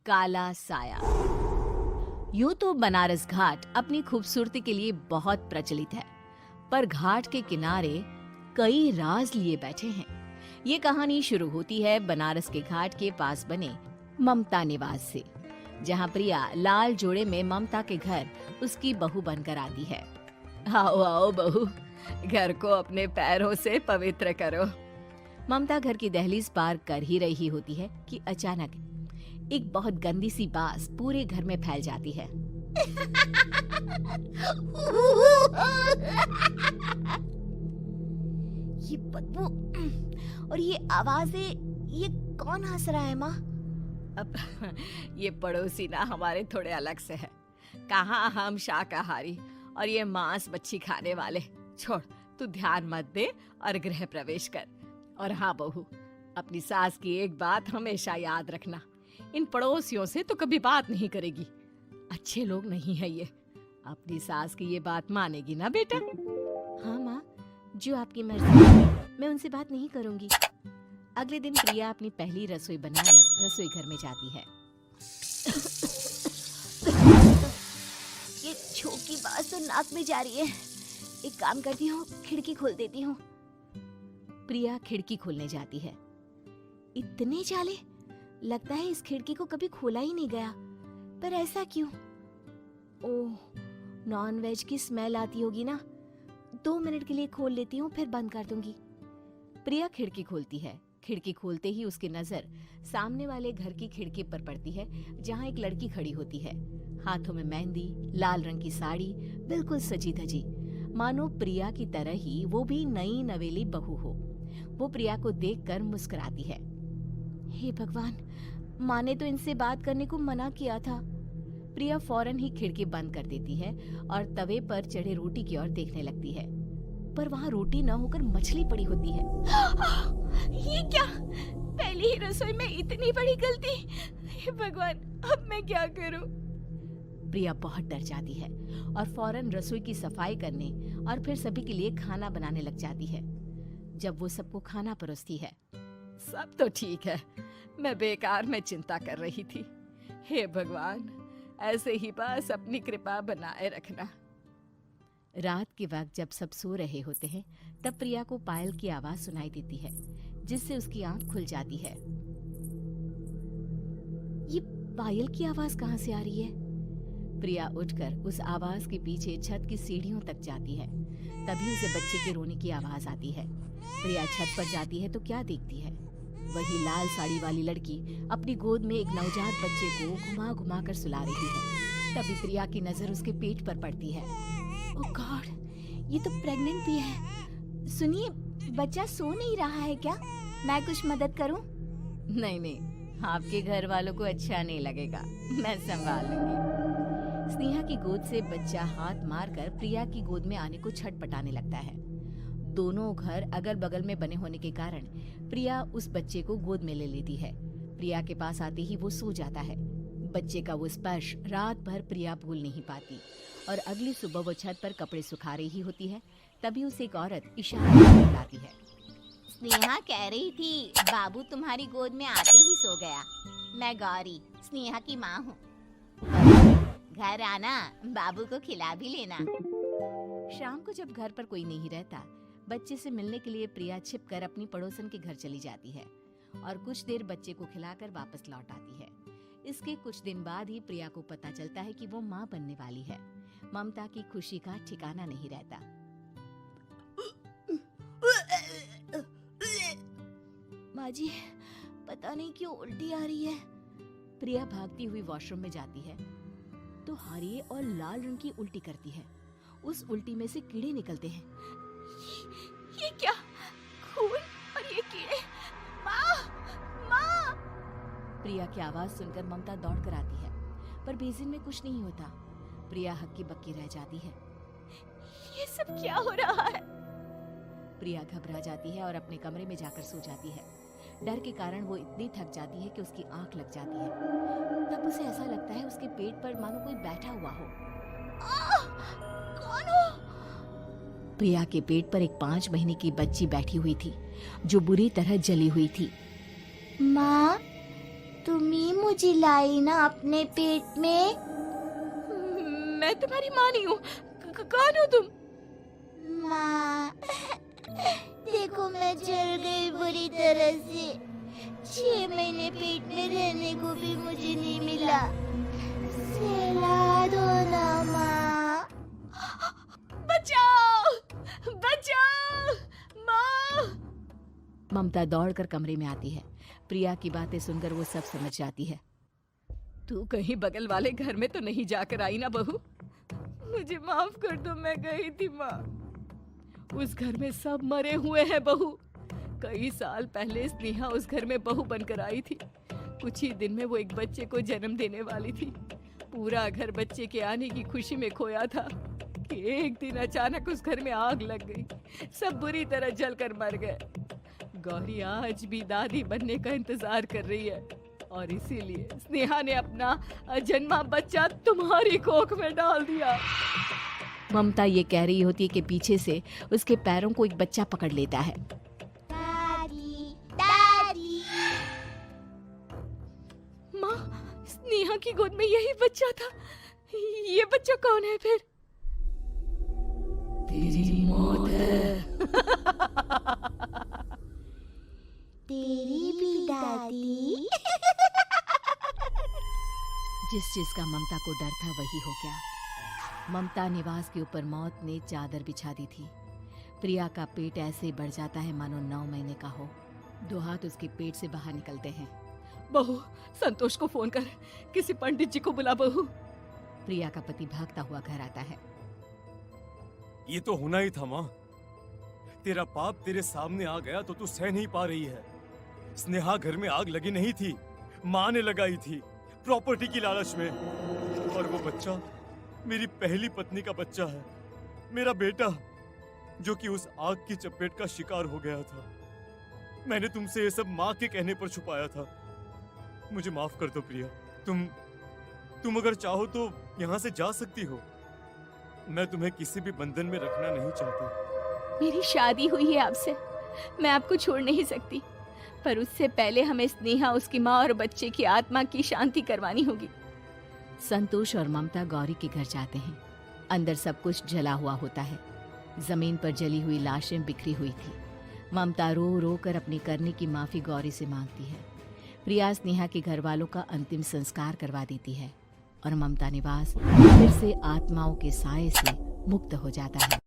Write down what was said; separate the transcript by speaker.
Speaker 1: काला साया। यूं तो बनारस घाट अपनी खूबसूरती के लिए बहुत प्रचलित है, पर घाट के किनारे कई राज लिए बैठे हैं। ये कहानी शुरू होती है बनारस के घाट के पास बने ममता निवास से, जहां प्रिया लाल जोड़े में ममता के घर उसकी बहू बनकर आती है। आओ आओ बहू, घर को अपने पैरों से पवित्र करो। ममता घर की दहलीज पार कर ही रही होती है कि अचानक एक बहुत गंदी सी बास पूरे घर में फैल जाती है। ये बदबू और ये आवाजें, ये कौन हंस रहा है माँ? अब ये पड़ोसी ना हमारे थोड़े अलग से है। कहाँ हम शाकाहारी और ये मांस मच्छी खाने वाले। छोड़, तू ध्यान मत दे और गृह प्रवेश कर। और हाँ बहू, अपनी सास की एक बात हमेशा याद रखना, इन पड़ोसियों से तो कभी बात नहीं करेगी। अच्छे लोग नहीं है ये। अपनी सास की ये बात मानेगी ना बेटा? हाँ माँ, जो आपकी मर्जी, मैं उनसे बात नहीं करूंगी। अगले दिन प्रिया अपनी पहली रसोई बनाने रसोई घर में जाती है। ये छोकी बात तो नाक में जा रही है। एक काम करती हूँ, खिड़की खोल देती हूँ। प्रिया खिड़की खोलने जाती है। इतने जाले, लगता है इस खिड़की को कभी खोला ही नहीं गया। पर ऐसा क्यों? ओह, नॉन वेज की स्मेल आती होगी ना। 2 मिनट के लिए खोल लेती हूँ, फिर बंद कर दूंगी। प्रिया खिड़की खोलती है। खिड़की खोलते ही उसकी नजर सामने वाले घर की खिड़की पर पड़ती है, जहाँ एक लड़की खड़ी होती है। हाथों में मेहंदी, लाल रंग की साड़ी, बिल्कुल सजी धजी, मानो प्रिया की तरह ही वो भी नई नवेली बहू हो। वो प्रिया को देखकर मुस्कुराती है। हे भगवान, माँ ने तो इनसे बात करने को मना किया था। प्रिया फौरन ही खिड़की बंद कर देती है और तवे पर चढ़े रोटी की ओर देखने लगती है, पर वहाँ रोटी न होकर मछली पड़ी होती है। ये क्या? पहली ही रसोई में इतनी बड़ी गलती! हे भगवान, अब मैं क्या करूं? प्रिया बहुत डर जाती है और फौरन रसोई की सफाई करने और फिर सभी के लिए खाना बनाने लग जाती है। जब वो सबको खाना परोसती है, सब तो ठीक है, मैं बेकार में चिंता कर रही थी। हे भगवान, ऐसे ही बस अपनी कृपा बनाए रखना। रात के वक्त जब सब सो रहे होते हैं, तब प्रिया को पायल की आवाज सुनाई देती है, जिससे उसकी आंख खुल जाती है। ये पायल की आवाज कहाँ से आ रही है? प्रिया उठकर उस आवाज के पीछे छत की सीढ़ियों तक जाती है। तभी उसे बच्चे के रोने की आवाज आती है। प्रिया छत पर जाती है तो क्या देखती है? वही लाल साड़ी वाली लड़की अपनी गोद में एक नवजात बच्चे को घुमा घुमा कर सुला रही है। तभी प्रिया की नजर उसके पेट पर पड़ती है। ओह गॉड, ये तो प्रेग्नेंट भी है। सुनिए, बच्चा सो नहीं रहा है क्या? मैं कुछ मदद करूं? नहीं नहीं, आपके घर वालों को अच्छा नहीं लगेगा, मैं संभाल लूंगी। स्नेहा की गोद से बच्चा हाथ मारकर प्रिया की गोद में आने को छटपटाने लगता है। दोनों घर अगल बगल में बने होने के कारण प्रिया उस बच्चे को गोद में ले लेती है। प्रिया के पास आते ही वो सो जाता है। बच्चे का वो स्पर्श रात भर प्रिया भूल नहीं पाती और अगली सुबह वो छत पर कपड़े सुखा रही होती है। तभी उसे एक औरत इशारा कर बुलाती है।
Speaker 2: स्नेहा कह रही थी बाबू तुम्हारी गोद में आते ही सो गया। मैं गौरी, स्नेहा की माँ हूँ। घर आना, बाबू को खिला भी लेना।
Speaker 1: शाम को जब घर पर कोई नहीं रहता, बच्चे से मिलने के लिए प्रिया छिपकर अपनी पड़ोसन के घर चली जाती है और कुछ देर बच्चे को खिलाकर वापस लौट आती है। इसके कुछ दिन बाद ही प्रिया को पता चलता है कि वो माँ बनने वाली है। ममता की खुशी का ठिकाना नहीं रहता। माँ जी, पता नहीं क्यों उल्टी आ रही है। प्रिया भागती हुई वॉशरूम में जाती है तो हरी और लाल रंग की उल्टी करती है। उस उल्टी में से कीड़े निकलते हैं। ये क्या? खून और ये कीड़े! माँ! माँ! प्रिया की आवाज सुनकर ममता दौड़ कर आती है, पर बेसिन में कुछ नहीं होता। प्रिया हक्की बक्की रह जाती है। ये सब क्या हो रहा है? प्रिया घबरा जाती है और अपने कमरे में जाकर सो जाती है। डर के कारण वो इतनी थक जाती है कि उसकी आंख लग जाती है। तब उसे ऐसा लगता है उसके पेट पर मानो कोई बैठा हुआ हो। कौन हो? प्रिया के पेट पर एक 5 महीने की बच्ची बैठी हुई थी, जो बुरी तरह जली हुई थी।
Speaker 2: माँ, तुम ही मुझे लाई ना अपने पेट में।
Speaker 1: मैं तुम्हारी माँ नहीं हूँ। कौन हो तुम?
Speaker 2: माँ, देखो मैं जल गई बुरी तरह से। 6 महीने पेट में रहने को भी मुझे नहीं मिला। सहला दो ना माँ।
Speaker 1: बचाओ! बचाओ! माँ! ममता दौड़कर कमरे में आती है। प्रिया की बातें सुनकर वो सब समझ जाती है। तू कहीं बगल वाले घर में तो नहीं जाकर आई ना बहू? मुझे माफ कर दो, मैं गई थी माँ। उस घर में सब मरे हुए हैं बहू। कई साल पहले स्नेहा उस घर में बहू बनकर आई थी। कुछ ही दिन में वो एक बच्चे को जन्म देने वाली थी। पूरा घर बच्चे के आने की खुशी में खोया था कि एक दिन अचानक उस घर में आग लग गई। सब बुरी तरह जलकर मर गए। गौरी आज भी दादी बनने का इंतजार कर रही है और इसीलिए स्नेहा ने अपना अजन्मा बच्चा तुम्हारी कोख में डाल दिया। ममता ये कह रही होती है कि पीछे से उसके पैरों को एक बच्चा पकड़ लेता है।
Speaker 2: दादी, दादी।
Speaker 1: माँ, स्नेहा की गोद में यही बच्चा था। ये बच्चा कौन है फिर? तेरी मौत है।
Speaker 2: तेरी भी दादी।
Speaker 1: जिस चीज का ममता को डर था वही हो गया। ममता निवास के ऊपर मौत ने चादर बिछा दी थी। प्रिया का पेट ऐसे बढ़ जाता है मानो 9 महीने का हो। 2 हाथ उसके पेट से बाहर निकलते हैं। बहू, संतोष को फोन कर, किसी पंडित जी को बुला बहू। प्रिया का पति भागता हुआ घर आता है।
Speaker 3: ये तो होना ही था माँ। तेरा पाप तेरे सामने आ गया तो तू सह नहीं पा रही है। स्नेहा घर में आग लगी नहीं थी, माँ ने लगाई थी, प्रॉपर्टी की लालच में। और वो बच्चा मेरी पहली पत्नी का बच्चा है, मेरा बेटा, जो कि उस आग की चपेट का शिकार हो गया था। मैंने तुमसे ये सब माँ के कहने पर छुपाया था। मुझे माफ कर दो प्रिया। तुम अगर चाहो तो यहाँ से जा सकती हो। मैं तुम्हें किसी भी बंधन में रखना नहीं चाहती।
Speaker 1: मेरी शादी हुई है आपसे, मैं आपको छोड़ नहीं सकती, पर उससे पहले हमें स्नेहा, उसकी माँ और बच्चे की आत्मा की शांति करवानी होगी। संतोष और ममता गौरी के घर जाते हैं। अंदर सब कुछ जला हुआ होता है। जमीन पर जली हुई लाशें बिखरी हुई थी। ममता रो रो कर अपनी करने की माफी गौरी से मांगती है। प्रिया स्नेहा के घर वालों का अंतिम संस्कार करवा देती है और ममता निवास फिर से आत्माओं के साए से मुक्त हो जाता है।